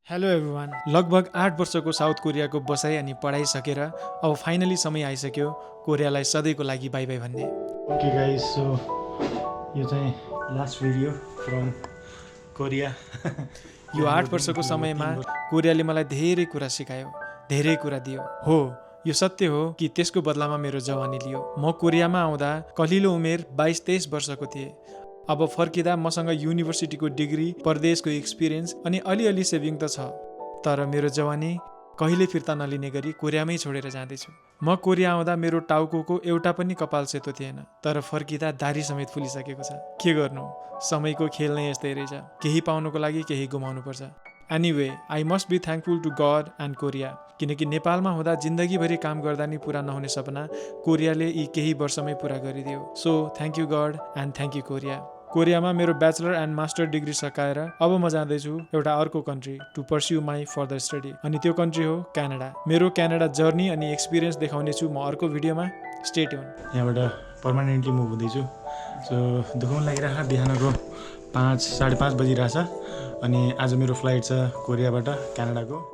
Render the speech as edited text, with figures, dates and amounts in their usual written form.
Hello everyone. लगभग 8 वर्षको south कोरियाको बसाइ अनि पढाइ सकेर अब फाइनली समय आइसक्यो कोरियालाई सधैँको लागि बाई बाई भन्ने। ओके गाइस, सो यो चाहिँ लास्ट भिडियो फ्रम कोरिया। यो 8 वर्षको समयमा कोरियाले मलाई धेरै कुरा सिकायो, धेरै कुरा दियो। हो, यो सत्य हो कि त्यसको बदलामा मेरो जवानी लियो। म कोरियामा आउँदा कलिलो उमेर 22-23 वर्षको थिएँ। अब फर्किँदा मसँग युनिभर्सिटीको डिग्री, परदेशको एक्सपिरियन्स अनि अलिअलि सेभिङ त छ, तर मेरो जवानी कहिले फिर्ता नलिने गरी कोरियामै छोडेर जाँदैछु। म कोरिया आउँदा मेरो टाउकोको एउटा पनि कपाल सेतो थिएन, तर फर्किँदा दारी समेत फुलिसकेको छ। के गर्नु, समयको खेल नै यस्तै रहेछ। केही पाउनुको लागि केही गुमाउनुपर्छ। Anyway, I must be thankful to God and Korea, किनकि नेपालमा हुँदा जिन्दगीभरि काम गर्दा नि पुरा नहुने सपना कोरियाले यी केही वर्षमै पुरा गरिदियो। So thank you God and thank you Korea. कोरियामा मेरो ब्याचलर एन्ड मास्टर डिग्री सकाएर अब म जाँदैछु एउटा अर्को country to pursue my further study, अनि त्यो कन्ट्री हो क्यानाडा। मेरो क्यानाडा जर्नी अनि एक्सपिरियन्स देखाउनेछु म अर्को भिडियोमा। Stay tuned. यहाँबाट पर्मानेन्टली मुभ हुँदैछु। सो दुःख लागिरहेको, बिहानको 5-5:30 बजिरहेछ अनि आज मेरो फ्लाइट छ कोरियाबाट क्यानाडाको।